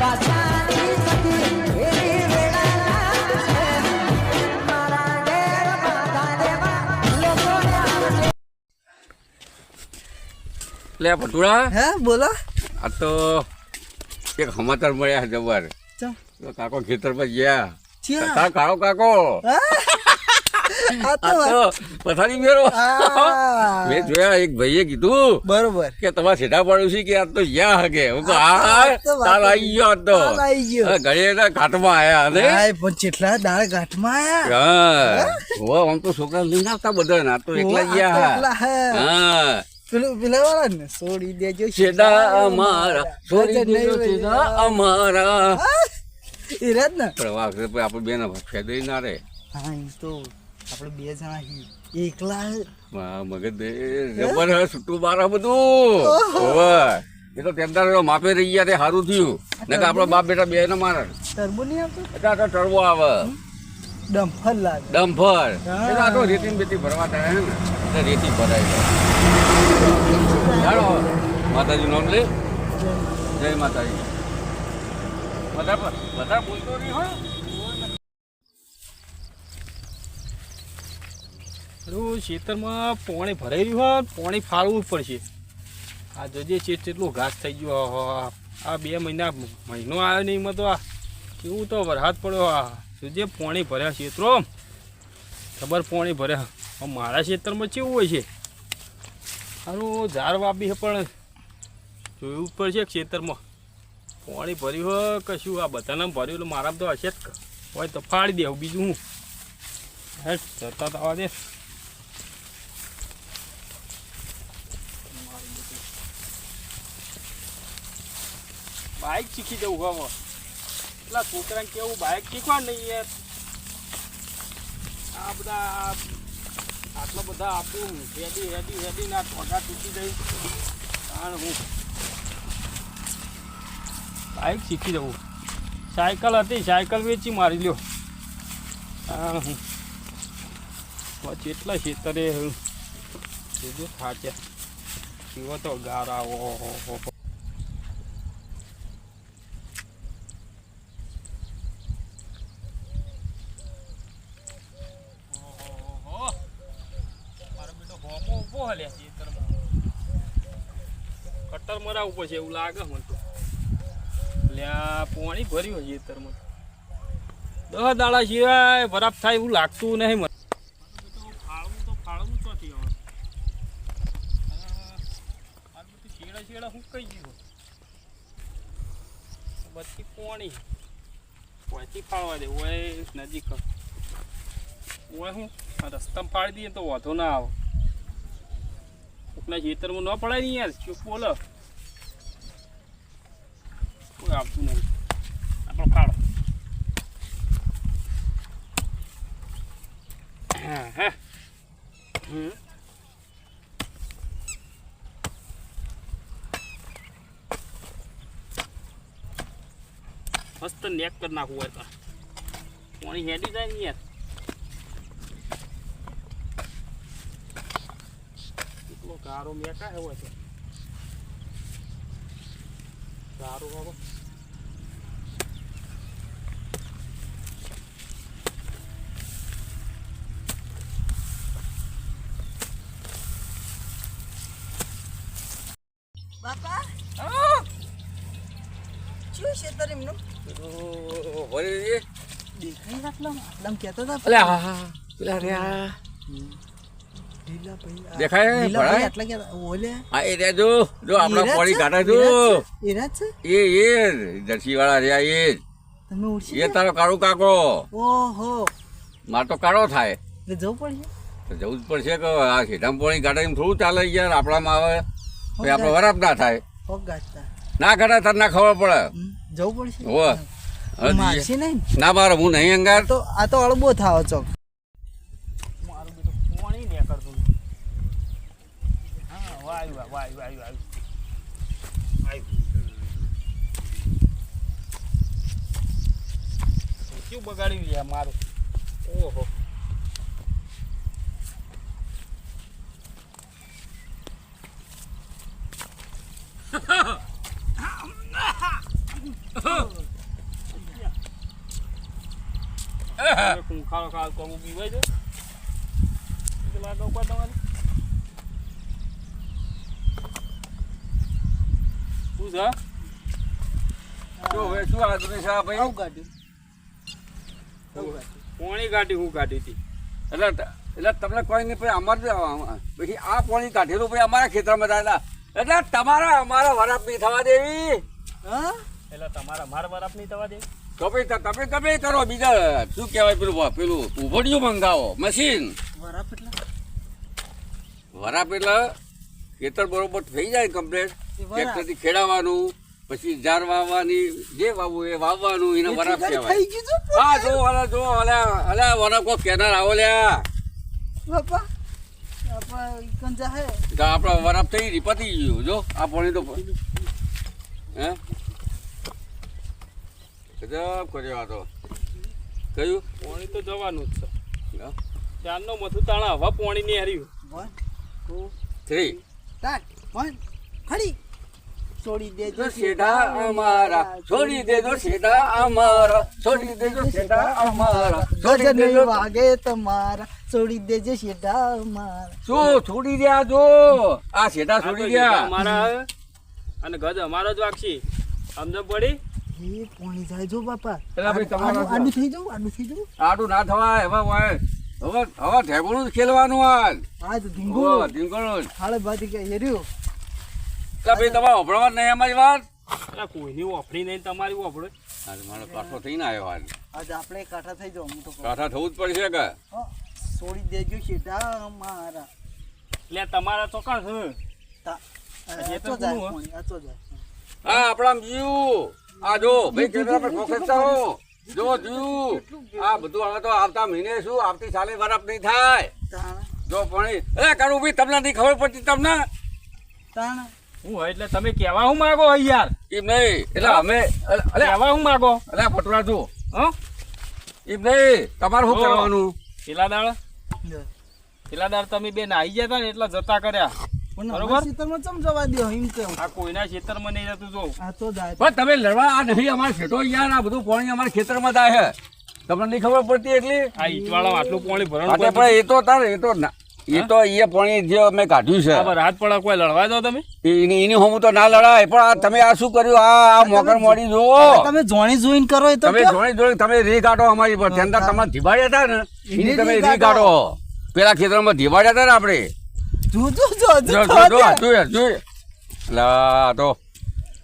લે ભટુડા હે બોલો આ તો એક સમાચાર મળ્યા જબર કાકો ખેતર પર ગયા તારો કાળો કાકો પથારી મેળો મેં જોયા એક ભાઈએ કીધું બરોબર કે તમારે સીધા પડ્યું કે આ તો યા હગે હું તો તાર આવી ગયો તો ઘરે ઘાટમાં આયા ને પણ કેટલા દાળ ઘાટમાં આયા હા આમ તો છોકરા લઈને આવતા બધા ના તો એકલા ગયા હા પેલા વાળા ને છોડી દેજો છેડા અમારા છોડી દેજો છેડા અમારા એ રાત ને પણ આપણે બેન ફેદરી ના રે હા એ તો આપણે બે જણા એકલા મગજ જબર છૂટું બારા બધું એ તો તેદાર માપે રહી ગયા તે સારું થયું ને કે આપણો બાપ બેટા બે ને મારે ટર્બો નહીં આવતો એટલે તો ટર્બો આવે ડમ્ફર લાગે ડમ્ફર એટલે આ તો રેતી બેતી ભરવા થાય ને એટલે રેતી ભરાય ચાલો માતાજી નામ લે જય માતાજી બધા બોલતો નહીં હોય ખેતરમાં પાણી ભરાઈ રહ્યું હોય પાણી ફાળવું પડશે આ જોજે કેટલું ઘાસ થઈ ગયું આ 2 મહિનો આવ્યો નહીં એમાં તો આ કેવું તો વરસાદ પડ્યો આ જોજે પાણી ભર્યા ખેતરો ખબર પાણી ભર્યા મારા ખેતરમાં કેવું હોય છે સારું ઝાડ વાપી છે પણ જોવું પડશે ખેતરમાં પાણી ભર્યું હોય કશું આ બધાને ભર્યું એટલે મારા તો હશે જ હોય તો ફાડી દેવું બીજું હું હે જતા તો આવવા દે બાઇક શીખી જવું હવે એટલા છોકરાને કેવું બાઇક શીખવા નહીં યાર આ બધા આટલા બધા આપણું હેડી ના ટોટા તૂટી જાય કારણ હું બાઇક શીખી જવું સાયકલ હતી સાયકલ વેચી મારી લ્યો કારણ હું કેટલા ખેતરે થાચ્યા કેવો તો ગારા ઓહો કટર મરાવું પડશે એવું લાગે મને તો એટલે આ પાણી ભર્યું છે ખેતરમાં 10 દાડા સિવાય બરાબર થાય એવું લાગતું નહીં મને ફાળવું તો થી હવે આ બધું શેડા હું કઈ ગયું બધી પાણી ઓયથી ફાળવા દે ઓય નજીક ઓય હું રસ્તામાં ફાળી દઈએ તો વાંધો ના આવે ઉપના ખેતરમાં ન પડાય નહીં યાર ચૂપ બોલો કોઈ આવતું નહીં આપણો ફાળો હા મસ્ત નેક કરી નાખવું હોય તો પાણી હેડી જાય ને યાર એટલો ગારો મેકા હોય છે ગારો બાબો બાપા શું છે તારે એમનું દેખાય આટલા આટલામ કહેતા હતા અલે હા પેલા રહ્યા ઢીલા ભાઈ દેખાય ભરાય આટલા કે ઓલે આ એ રે જો આપણા પોળી કાઢા જો એરા છે એ જર્સી વાળા રહ્યા એ તમે ઉડશી એ તારો કાળો કાકો ઓહો માર તો કાળો થાય એટલે જવું પડશે તો જવું જ પડશે કે આ સીધામ પોળી કાઢા એમ થોડું ચાલે યાર આપણામાં આવે પછી આપણે વરાપ ના થાય હોગ ગાતા ના કાઢા તાર ના ખબર પડે જવું પડશે હો મારશી નહીં ના મારે હું નહીં અંગાર તો આ તો અળબો થાવ ચોક મારું બેટું પાણી ને કરતું હા વાયુ શું બગાડી લે મારું ઓહો તમે ખૂંખારો ખાવ કોમું પીવાય છે કેટલા લાગો ઉપર તમારે શું છે શું હવે શું આદમી છે આ ભાઈ આવું કાઢ્યું પોણી કાઢી હું કાઢી હતી એટલે તમને કોઈ નહીં પછી અમારે પછી આ પાણી કાઢેલું પછી અમારા ખેતરમાં થાય એટલે તમારા અમારા વરાપ નહીં થવા દેવી હા એટલે તમારા માર બરાબર નહીં થવા દે તો પછી તમે ગમે કરો બીજા શું કહેવાય પેલું ઉભડિયું મંગાવો મશીન વરાપ એટલે વરાપ એટલે ખેતર બરોબર થઈ જાય કમ્પ્લેટ એ વરાપ. ટ્રેક્ટરથી ખેડાવાનું પછી જાર વાવવાની જે વાવવું એ વાવવાનું એને વરાપ કહેવાય થઈ ગયું છે હા જો અલ્યા વરાપ કો કેનાર આવો લ્યા બાપા બાપા કંજા હે તો આપણા વરાપ થઈ રહી પતી ગયું જો આ પાણી તો હે ગજબ કર્યો આ તો કયું પોણી તો જવાનું જ છે હા? ચારનો મથું તાણા હવા પોણી નહીં હાર્યું 1 2 3 સ્ટાર્ટ 1 ખડી છોડી દેજો જો શેઢા અમારા છોડી દેજો શેઢા અમારા છોડી દેજો શેઢા અમારા છોડી ગજન દેજો વાગે તમારા છોડી દેજો શેઠા અમારા શું છોડી દ્યા જો આ શેઢા છોડી દ્યા અમારા અને ગજ અમારો જ વાગશી સમજ પડી એ પોણી જાય જો બાપા પેલા ભાઈ તમારા આડું થઈ જાઉં આડું ના થવાય હવે ઢેગુણું જ ખેલવાનું આજ આજ ધીંગુ ધીંગણું જ હાલે બાજી કે હેર્યું એટલે ભાઈ તમારે ઓભળવા નહીં અમારી વાત અલા કોઈની ઓફરી નહીં તમારી ઓફરો આજે મારો પાછો થઈને આવ્યો આજ આજ આપણે કાઠા થઈ જાવ હું તો કહું. કાંઠા થવું જ પડશે કે હો, છોડી દેજો શેઠા અમારા એટલે તમારા તો કાં છે તા- એ તો આચો જાય કોનું, હો? પોણી, આચો જાય હા આપણા જીવ આ જો ભાઈ ખેતર આપણે ફોકસતા હો જો જીવ આ બધું હવે તો આવતા મહિને શું આવતી સાલે વરાપ નહીં થાય તાણા જો પાણી એ કરું ભાઈ તમને નહીં ખબર પડતી તમને તાણા હું હોય એટલે તમે કહેવા હું માગો હોય યાર એમ નહીં એટલે અમે અલે કહેવા હું માગો અલે પટવા જો હા એમ નહીં તમારે શું હો. કરવાનું પેલા દાળ લે. પેલા દાળ તમે બે નાહી ગયા હતા ને એટલા જતા કર્યા પણ બરોબર. અમારા ખેતરમાં ચમ જવા દ્યો એમ કેવું આ કોઈના ખેતરમાં નહીં રહેતું જો આચો જાય પણ તમે લડવા આ નહીં અમારે ખેતો યાર આ બધું પાણી અમારા ખેતરમાં થાય છે તમને નહીં ખબર પડતી એટલી આ ઈટવાળા આટલું પાણી ભરવાનું માટે પણ એ તો તારે એ તો ના એ તો એ પાણી જે મેં કાઢ્યું છે બરાબર હાથ પડે કોઈ લડવા દો તમે એની હોમ તો ના લડાય પણ આ તમે આ શું કર્યું આ મોકર મોડી જુઓ તમે જોણી જોઈન કરો એ તો તમે કયો? જોડે જોડે તમે રી કાઢો અમારી પર ત્યાં તમારે ધીબાડ્યા હતા ને એની તમે રી રી કાઢો પેલા ખેતરમાં ધીબાડ્યા હતા ને આપણે જો જો જો જો જો લા તો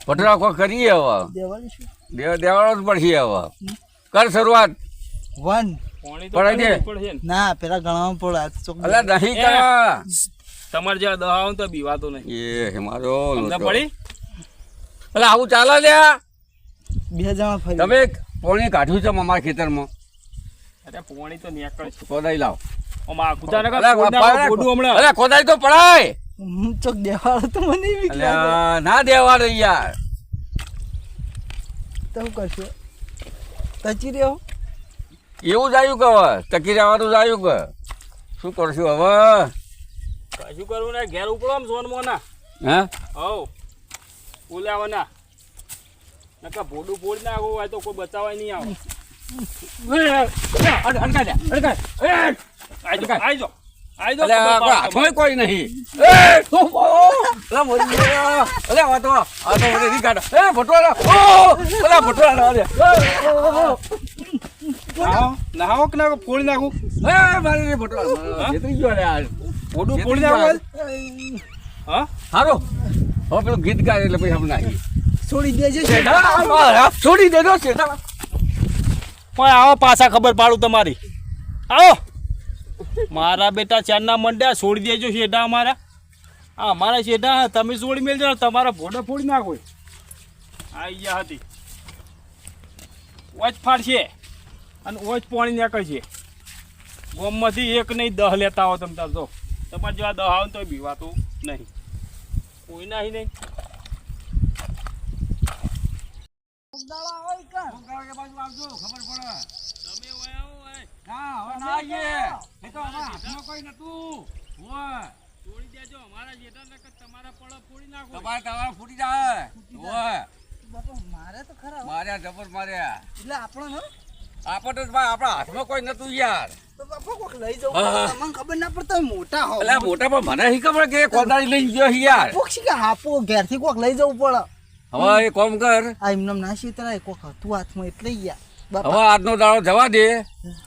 પટરા કો કરીએ હવે દેવાની શું દેવાળો જ પડશે હવે કર શરૂઆત 1 પાણી પડાય છે. તો પડશે ને ના પેલા ગણવામાં પડે આ ચોક અલા નહીં કરા તમારે જેવા દવા આવે ને તો બીવાતો નહીં એ હિમારો સમજ પડી એટલે આવું ચાલે લ્યા બે જણા ફરી તમે પાણી કાઢ્યું છે અમારા ખેતરમાં અરે પાણી તો નીકળ છે કોદાઈ લાવ આમાં કુતારા કા અલા, કોડા પાડે. ગોડું હમણાં અલા કોદાઈ તો પડાય હું ચોક દેવાળો તો મને એવી લાગે અલ્યા ના દેવા દે યાર તો શું કરશો તચી રહ્યો એવું જ આવ્યું કે હવે ટકી રહેવાનું જ આવ્યું કે શું કરશું હવે કશું કરવું ને ઘેર ઉપડો આમ સોનમાં ના હે હવ બોલાવવાના નકા ભોડું ફોડ ના આવું હોય તો કોઈ બચાવાય નહીં આવે આઈજો અલ્યા, કોઈ હાથમાં કોઈ નહીં એ તું અલા મોરી ગયા. અલ્યા, આ તો મને નહીં કાઢો. એ ભટવાડા ઓ અલા ભટવાડા અલ્યા. નાહો કે ના ફોડી નાખું એ મારી રે ભટવાડા જેતરી ગયો અલ્યા આજ. ભોડું જેતરી ફોડી ગયો નાખું આજ. હા હારો હવે પેલું ગીત ગાય એટલે પછી આપણે નાખીએ. છોડી દેજે શેઠા, અમારા છોડી દેજો શેઠા. પણ આવો પાછા ખબર પાડું તમારી આવો મારા બેટા ચારના મંડ્યા છોડી દેજો શેઠા અમારા હા અમારા શેઠા તમે છોડી મેળજો તમારા ભોડા ફોડી નાખો આ ઈયા હતી ઓજ ફાડશે અને ઓજ પાણી નીકળશે ગોમમાંથી એક નહીં 10 લેતા આવો તમે તાર જો તમારે જેવા 10 આવે તો બીવાતું નહીં કોઈ નહીં તમે ઓય આવો ઓય ના, હવે ના આવીએ. એ તો અમારા હાથમાં કોઈ નતું. ઓય. છોડી દેજો અમારા જેઠા નકર તમારા પળા ફોડી નાખો તમારે ફૂટી જાય. ઓય. બાપા મારે તો ખરા હો. માર્યા જબર માર્યા. એટલે આપણો ને આપણને તો ભાઈ આપણા હાથમાં કોઈ નતું યાર. તો બાપા કોક લઈ જવું હા. તમને ખબર ના પડતા હોય, મોટા હો એટલે મોટા પણ મને શી ખબર કે કોદાળી લઈને ગયો છે યાર. કોક શી કે હાપો ઘેરથી કોક લઈ જવું પડે. હવે એ કોમ કર, આ એમને ના શીતરાય કોક હતું હાથમાં એટલે યાર હવે બાપા આજનો દાડો જવા દે,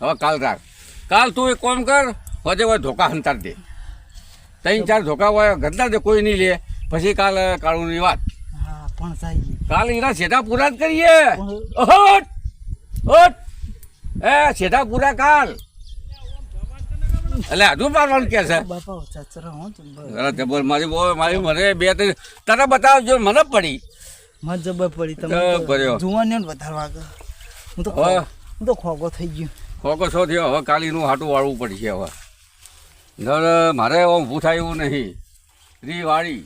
હવે કાલ રાખ. કાલ તું એક કોમ કર, હોજે હોય ધોકા હંતાર દે, 3-4 ધોકા હોય ગદલા દે, કોઈ નહીં લે. પછી કાલ કાળુની વાત, હા પણ જઈએ કાલ એના છેટા પૂરા જ કરીએ. પણ ઓટ ઓટ એ છેટા પૂરા કાલ. એટલે હજુ પાડવાનું કે છે. બાપા ચચરા હો તું અરે જબર મારી મને 2-3 તને બતાવજો, મને પડી. મત જબર પડી જબર પડ્યો. તમે જુવાને વધારે વાગે હું તો હવે હું તો ખોગો થઈ ગયો. ખોખો શો થયો, હવે કાલીનું હાટું વાળવું પડશે. હવે મારે ઊભું થાય એવું નહીં. વાળી